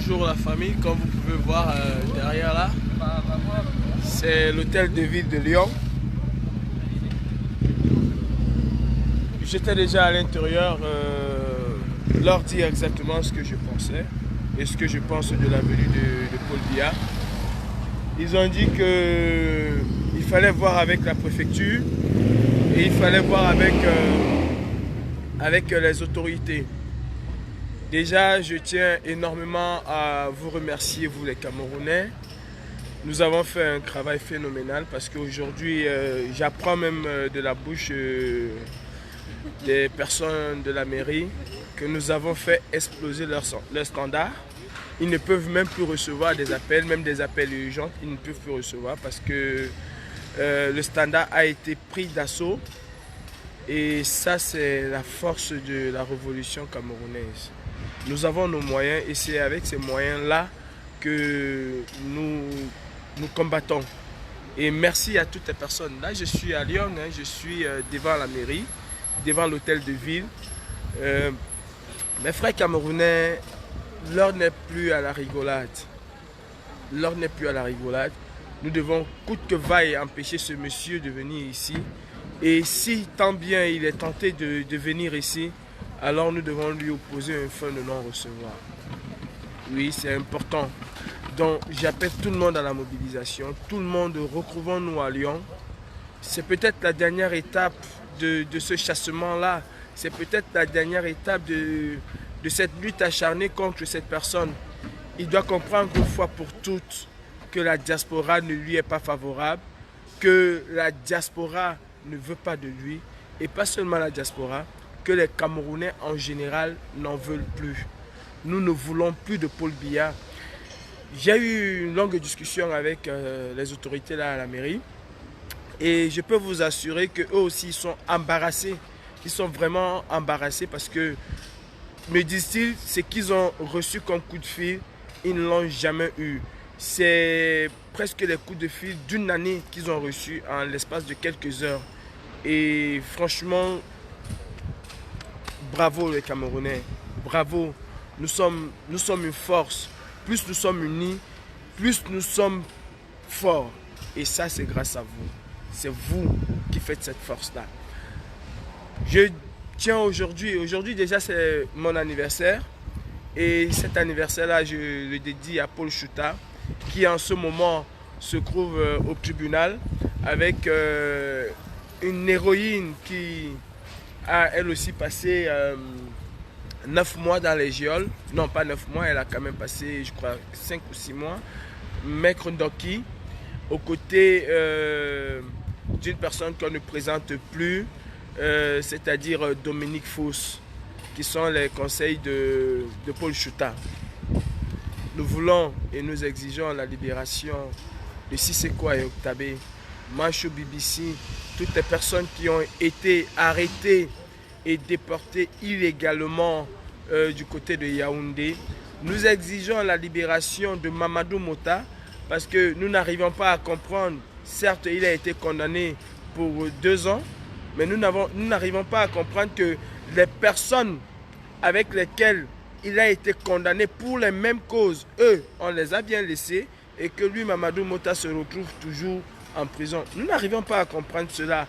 Bonjour la famille, comme vous pouvez voir derrière là, c'est l'hôtel de ville de Lyon. J'étais déjà à l'intérieur, leur dire exactement ce que je pensais et ce que je pense de la venue de Paul Biya. Ils ont dit qu'il fallait voir avec la préfecture et il fallait voir avec les autorités. Déjà, je tiens énormément à vous remercier, vous les Camerounais. Nous avons fait un travail phénoménal parce qu'aujourd'hui, j'apprends même de la bouche des personnes de la mairie que nous avons fait exploser leur standard. Ils ne peuvent même plus recevoir des appels, même des appels urgents, ils ne peuvent plus recevoir parce que le standard a été pris d'assaut. Et ça, c'est la force de la révolution camerounaise. Nous avons nos moyens et c'est avec ces moyens-là que nous combattons. Et merci à toutes les personnes. Là, je suis à Lyon, je suis devant la mairie, devant l'hôtel de ville. Mes frères camerounais, l'heure n'est plus à la rigolade. L'heure n'est plus à la rigolade. Nous devons coûte que vaille empêcher ce monsieur de venir ici. Et si tant bien il est tenté de venir ici, alors nous devons lui opposer un fin de non-recevoir. Oui, c'est important. Donc j'appelle tout le monde à la mobilisation. Tout le monde, retrouvons-nous à Lyon. C'est peut-être la dernière étape de ce chassement-là. C'est peut-être la dernière étape de cette lutte acharnée contre cette personne. Il doit comprendre une fois pour toutes que la diaspora ne lui est pas favorable, que la diaspora ne veut pas de lui, et pas seulement la diaspora, que les Camerounais en général n'en veulent plus. Nous ne voulons plus de Paul Biya. J'ai eu une longue discussion avec les autorités là à la mairie, et je peux vous assurer qu'eux aussi ils sont embarrassés. Ils sont vraiment embarrassés parce que, me disent-ils, ce qu'ils ont reçu comme coup de fil, ils ne l'ont jamais eu. C'est presque les coups de fil d'une année qu'ils ont reçus en l'espace de quelques heures. Et franchement, bravo les Camerounais, bravo. Nous sommes une force. Plus nous sommes unis, plus nous sommes forts. Et ça, c'est grâce à vous. C'est vous qui faites cette force-là. Je tiens aujourd'hui déjà c'est mon anniversaire. Et cet anniversaire-là, je le dédie à Paul Chouta, qui en ce moment se trouve au tribunal avec une héroïne qui a elle aussi passé 9 mois dans les geôles. Non, pas 9 mois, elle a quand même passé, je crois, 5 ou 6 mois. Maître Ndoki, aux côtés d'une personne qu'on ne présente plus, c'est-à-dire Dominique Fausse, qui sont les conseils de Paul Chouta. Nous voulons et nous exigeons la libération de Siseko et Octabé, Manchou BBC, toutes les personnes qui ont été arrêtées et déportées illégalement du côté de Yaoundé. Nous exigeons la libération de Mamadou Mota parce que nous n'arrivons pas à comprendre. Certes, il a été condamné pour 2 ans, mais nous n'arrivons pas à comprendre que les personnes avec lesquelles il a été condamné pour les mêmes causes, eux, on les a bien laissés et que lui, Mamadou Mota, se retrouve toujours en prison. Nous n'arrivons pas à comprendre cela.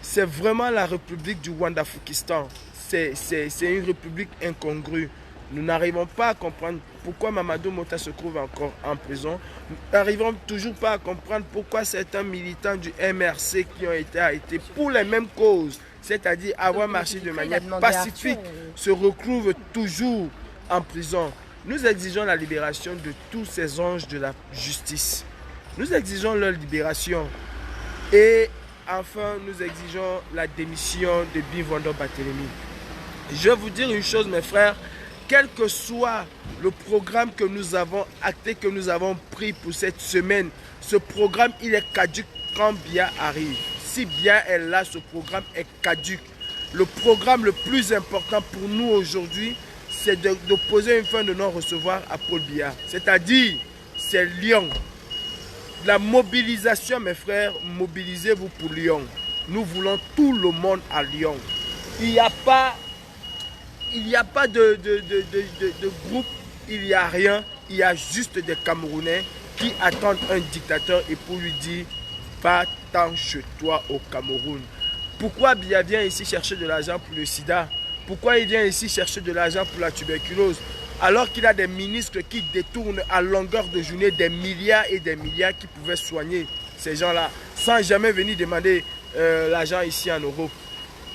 C'est vraiment la République du Rwanda-Fukistan. C'est une république incongrue. Nous n'arrivons pas à comprendre pourquoi Mamadou Mota se trouve encore en prison. Nous n'arrivons toujours pas à comprendre pourquoi certains militants du MRC qui ont été arrêtés pour les mêmes causes, c'est-à-dire avoir marché de manière pacifique, se retrouvent toujours en prison. Nous exigeons la libération de tous ces anges de la justice. Nous exigeons leur libération. Et enfin, nous exigeons la démission de Bivouando Barthélemy. Je vais vous dire une chose, mes frères, quel que soit le programme que nous avons acté, que nous avons pris pour cette semaine, ce programme, il est caduc quand Biya arrive. Si Biya est là, ce programme est caduc. Le programme le plus important pour nous aujourd'hui, c'est d'opposer une fin de non-recevoir à Paul Biya. C'est-à-dire, c'est Lyon. La mobilisation, mes frères, mobilisez-vous pour Lyon. Nous voulons tout le monde à Lyon. Il n'y a pas de groupe, il n'y a rien. il y a juste des Camerounais qui attendent un dictateur et pour lui dire va-t'en chez toi au Cameroun. Pourquoi Biya vient ici chercher de l'argent pour le sida? Pourquoi il vient ici chercher de l'argent pour la tuberculose? Alors qu'il a des ministres qui détournent à longueur de journée des milliards et des milliards qui pouvaient soigner ces gens-là sans jamais venir demander l'argent ici en Europe.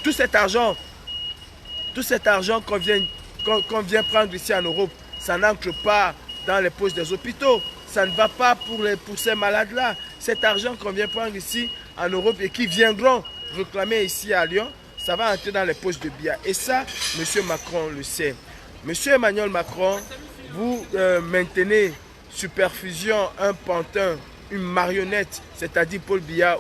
Tout cet argent qu'on vient prendre ici en Europe, ça n'entre pas dans les poches des hôpitaux. Ça ne va pas pour ces malades-là. Cet argent qu'on vient prendre ici en Europe et qui viendront réclamer ici à Lyon, ça va entrer dans les poches de Biya. Et ça, M. Macron le sait. M. Emmanuel Macron, vous maintenez sous perfusion un pantin, une marionnette, c'est-à-dire Paul Biya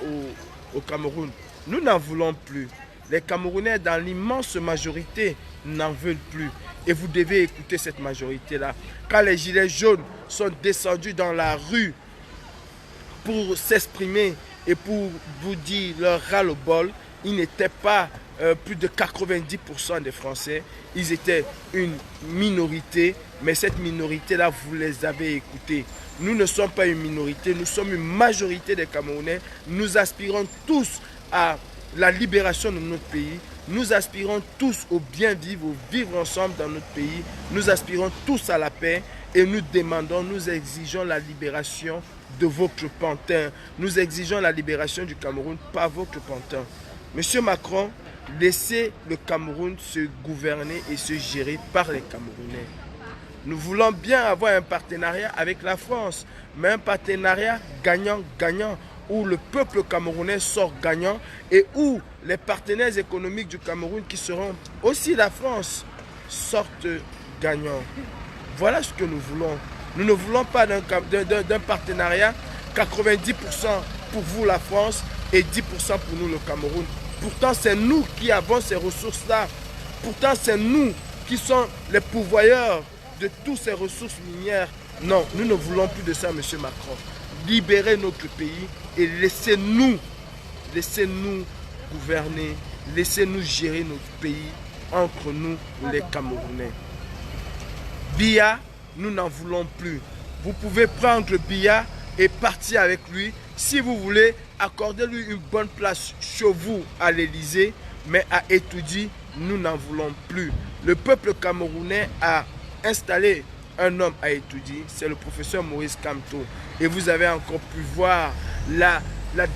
au Cameroun. Nous n'en voulons plus. Les Camerounais, dans l'immense majorité, n'en veulent plus. Et vous devez écouter cette majorité-là. Quand les gilets jaunes sont descendus dans la rue pour s'exprimer et pour vous dire leur ras-le-bol, ils n'étaient pas plus de 90% des Français. Ils étaient une minorité, mais cette minorité-là, vous les avez écoutés. Nous ne sommes pas une minorité, nous sommes une majorité des Camerounais. Nous aspirons tous à la libération de notre pays. Nous aspirons tous au bien vivre, au vivre ensemble dans notre pays. Nous aspirons tous à la paix et nous demandons, nous exigeons la libération de votre pantin. Nous exigeons la libération du Cameroun par votre pantin. Monsieur Macron, laissez le Cameroun se gouverner et se gérer par les Camerounais. Nous voulons bien avoir un partenariat avec la France, mais un partenariat gagnant-gagnant, où le peuple camerounais sort gagnant et où les partenaires économiques du Cameroun, qui seront aussi la France, sortent gagnants. Voilà ce que nous voulons. Nous ne voulons pas d'un partenariat 90% pour vous la France et 10% pour nous le Cameroun. Pourtant, c'est nous qui avons ces ressources-là. Pourtant, c'est nous qui sommes les pourvoyeurs de toutes ces ressources minières. Non, nous ne voulons plus de ça, M. Macron. Libérez notre pays et laissez-nous gouverner, laissez-nous gérer notre pays entre nous, les Camerounais. Biya, nous n'en voulons plus. Vous pouvez prendre Biya et partir avec lui. Si vous voulez, accordez-lui une bonne place chez vous à l'Élysée, mais à Etoudi, nous n'en voulons plus. Le peuple camerounais a installé un homme à Etoudi, c'est le professeur Maurice Kamto. Et vous avez encore pu voir la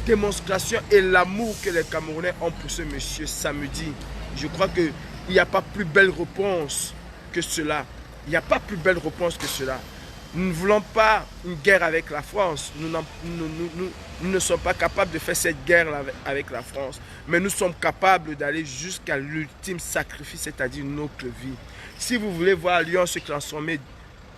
démonstration et l'amour que les Camerounais ont pour ce monsieur samedi. Je crois qu'il n'y a pas plus belle réponse que cela. Il n'y a pas plus belle réponse que cela. Nous ne voulons pas une guerre avec la France. Nous ne sommes pas capables de faire cette guerre avec la France. Mais nous sommes capables d'aller jusqu'à l'ultime sacrifice, c'est-à-dire notre vie. Si vous voulez voir Lyon se transformer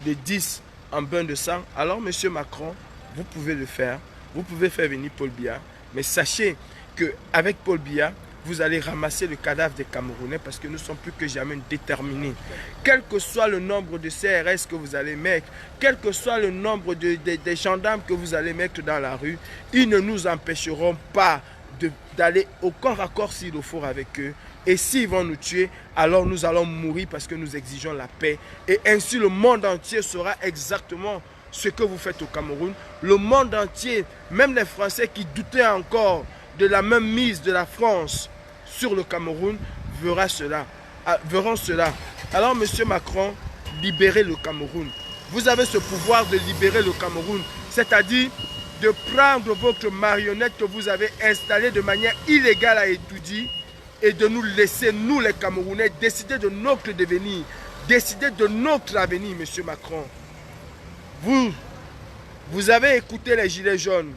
de 10 en bain de sang, alors M. Macron, vous pouvez le faire. Vous pouvez faire venir Paul Biya. Mais sachez qu'avec Paul Biya, vous allez ramasser le cadavre des Camerounais parce que nous sommes plus que jamais déterminés. Quel que soit le nombre de CRS que vous allez mettre, quel que soit le nombre des gendarmes que vous allez mettre dans la rue, ils ne nous empêcheront pas d'aller au corps à corps s'il le faut avec eux. Et s'ils vont nous tuer, alors nous allons mourir parce que nous exigeons la paix. Et ainsi le monde entier saura exactement ce que vous faites au Cameroun. Le monde entier, même les Français qui doutaient encore de la même mise de la France sur le Cameroun, verront cela. Alors, M. Macron, libérez le Cameroun. Vous avez ce pouvoir de libérer le Cameroun, c'est-à-dire de prendre votre marionnette que vous avez installée de manière illégale à Etoudi et de nous laisser, nous les Camerounais, décider de notre devenir, décider de notre avenir, M. Macron. Vous avez écouté les Gilets jaunes.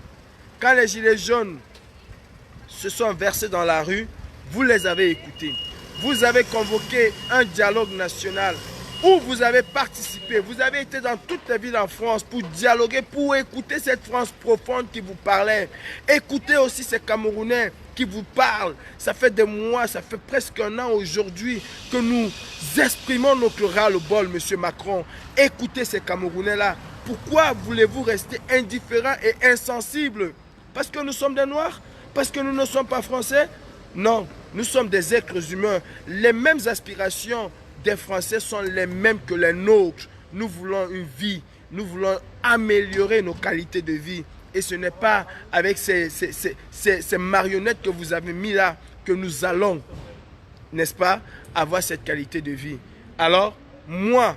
Quand les Gilets jaunes se sont versés dans la rue, vous les avez écoutés. Vous avez convoqué un dialogue national où vous avez participé. Vous avez été dans toutes les villes en France pour dialoguer, pour écouter cette France profonde qui vous parlait. Écoutez aussi ces Camerounais qui vous parlent. Ça fait des mois, ça fait presque un an aujourd'hui que nous exprimons notre ras-le-bol, M. Macron. Écoutez ces Camerounais-là. Pourquoi voulez-vous rester indifférents et insensibles? Parce que nous sommes des Noirs? Parce que nous ne sommes pas Français? Non, nous sommes des êtres humains. Les mêmes aspirations des Français sont les mêmes que les nôtres. Nous voulons une vie Nous voulons améliorer nos qualités de vie. Et ce n'est pas avec ces marionnettes que vous avez mis là que nous allons, n'est-ce pas, avoir cette qualité de vie. Alors, moi,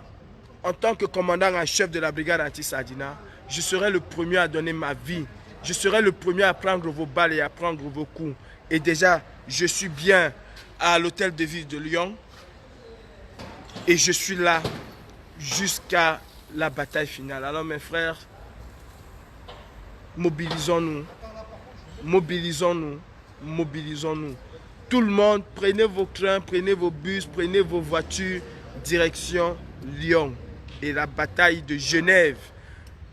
en tant que commandant en chef de la brigade anti-Sardina, je serai le premier à donner ma vie. Je serai le premier à prendre vos balles et à prendre vos coups. Et déjà, je suis bien à l'hôtel de ville de Lyon. Et je suis là jusqu'à la bataille finale. Alors mes frères, mobilisons-nous. Mobilisons-nous. Mobilisons-nous. Tout le monde, prenez vos trains, prenez vos bus, prenez vos voitures, direction Lyon. Et la bataille de Genève,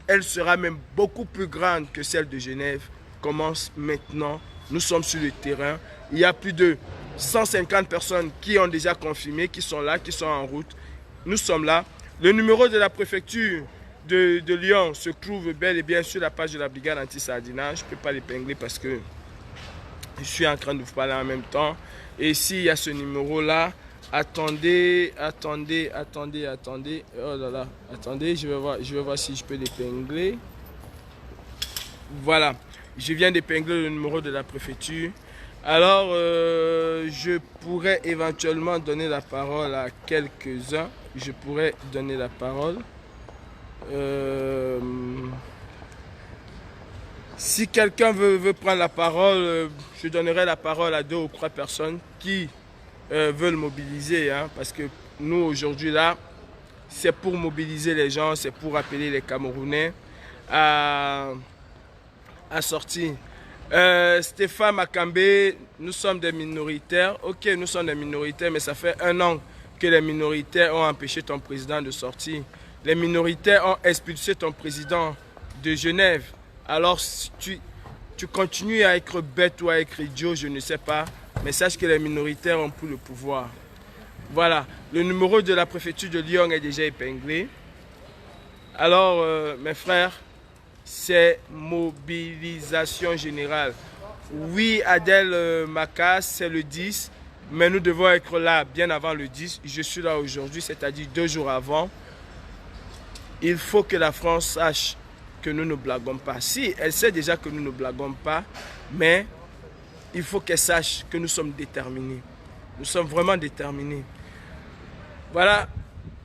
elle sera même beaucoup plus grande que celle de Genève, commence maintenant. Nous sommes sur le terrain. Il y a plus de 150 personnes qui ont déjà confirmé, qui sont là, qui sont en route. Nous sommes là. Le numéro de la préfecture de Lyon se trouve bel et bien sur la page de la brigade anti-Sardina. Je ne peux pas l'épingler parce que je suis en train de vous parler en même temps. Et ici, il y a ce numéro-là. Attendez. Oh là là. Attendez, je vais voir si je peux l'épingler. Voilà. Je viens d'épingler le numéro de la préfecture. Alors, je pourrais éventuellement donner la parole à quelques-uns. Je pourrais donner la parole. Si quelqu'un veut prendre la parole, je donnerai la parole à 2 ou 3 personnes qui veulent mobiliser. Hein, parce que nous, aujourd'hui, là, c'est pour mobiliser les gens, c'est pour appeler les Camerounais à sortir. Stéphane Makambe, nous sommes des minoritaires. Ok, nous sommes des minoritaires, mais ça fait 1 an que les minoritaires ont empêché ton président de sortir. Les minoritaires ont expulsé ton président de Genève. Alors, si tu continues à être bête ou à être idiot, je ne sais pas. Mais sache que les minoritaires ont plus le pouvoir. Voilà, le numéro de la préfecture de Lyon est déjà épinglé. Alors, mes frères, c'est mobilisation générale. Oui, Adèle Macas, c'est le 10, mais nous devons être là bien avant le 10. Je suis là aujourd'hui, c'est-à-dire 2 jours avant. Il faut que la France sache que nous ne blaguons pas. Si, elle sait déjà que nous ne blaguons pas, mais il faut qu'elle sache que nous sommes déterminés. Nous sommes vraiment déterminés. Voilà,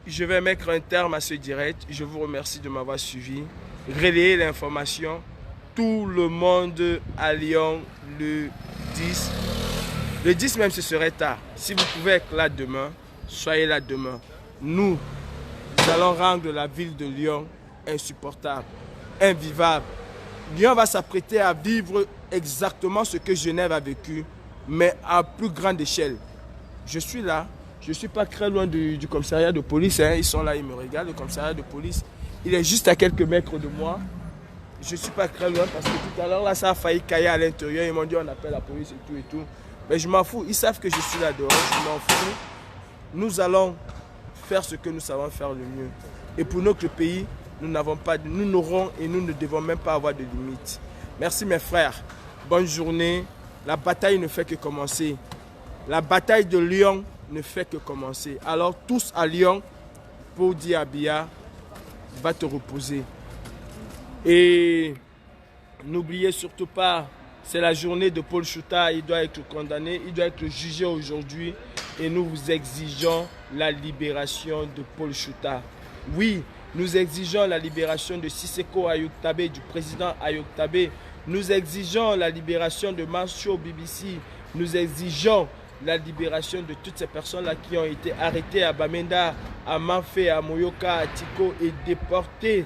je vais mettre un terme à ce direct. Je vous remercie de m'avoir suivi. Relayez l'information. Tout le monde à Lyon le 10. Le 10 même, ce serait tard. Si vous pouvez être là demain, soyez là demain. Nous allons rendre la ville de Lyon insupportable, invivable. Lyon va s'apprêter à vivre exactement ce que Genève a vécu, mais à plus grande échelle. Je suis là, je ne suis pas très loin du commissariat de police. Hein. Ils sont là, ils me regardent, le commissariat de police. Il est juste à quelques mètres de moi. Je ne suis pas très loin parce que tout à l'heure, là, ça a failli cailler à l'intérieur. Ils m'ont dit on appelle la police et tout et tout. Mais je m'en fous, ils savent que je suis là dehors, je m'en fous. Nous allons faire ce que nous savons faire le mieux. Et pour notre pays, nous n'aurons et nous ne devons même pas avoir de limites. Merci mes frères, bonne journée. La bataille ne fait que commencer. La bataille de Lyon ne fait que commencer. Alors tous à Lyon, pour dire à Biya, va te reposer. Et n'oubliez surtout pas, c'est la journée de Paul Chouta, il doit être condamné, il doit être jugé aujourd'hui. Et nous vous exigeons la libération de Paul Chouta. Oui, nous exigeons la libération de Sissoko Ayok Tabe, du président Ayok Tabe. Nous exigeons la libération de Mancho BBC. Nous exigeons la libération de toutes ces personnes-là qui ont été arrêtées à Bamenda, à Manfé, à Moyoka, à Tiko et déportées,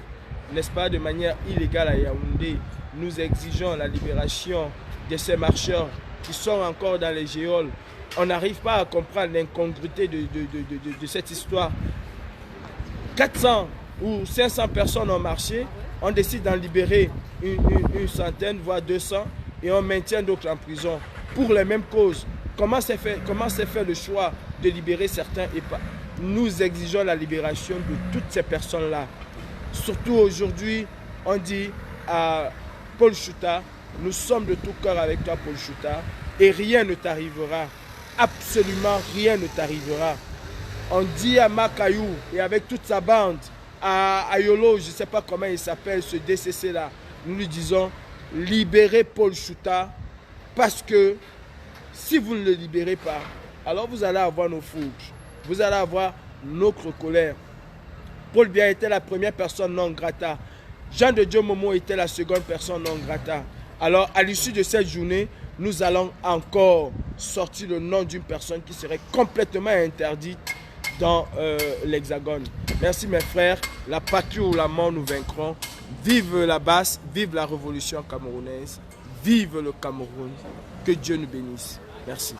n'est-ce pas, de manière illégale à Yaoundé. Nous exigeons la libération de ces marcheurs qui sont encore dans les géoles. On n'arrive pas à comprendre l'incongruité de cette histoire. 400 ou 500 personnes ont marché, on décide d'en libérer une centaine, voire 200, et on maintient d'autres en prison pour les mêmes causes. Comment s'est fait le choix de libérer certains et pas? Nous exigeons la libération de toutes ces personnes-là. Surtout aujourd'hui, on dit à Paul Chouta, nous sommes de tout cœur avec toi Paul Chouta, et rien ne t'arrivera. Absolument rien ne t'arrivera. On dit à Makayou et avec toute sa bande à Yolo, je ne sais pas comment il s'appelle, ce DCC là, nous lui disons libérez Paul Chouta, parce que si vous ne le libérez pas, alors vous allez avoir nos fougues, vous allez avoir notre colère. Paul Biya était la première personne non grata. Jean de Dieu Momo était la seconde personne non grata. Alors, à l'issue de cette journée, nous allons encore sortir le nom d'une personne qui serait complètement interdite dans l'Hexagone. Merci mes frères. La patrie ou la mort, nous vaincrons. Vive la basse, vive la révolution camerounaise, vive le Cameroun. Que Dieu nous bénisse. Merci.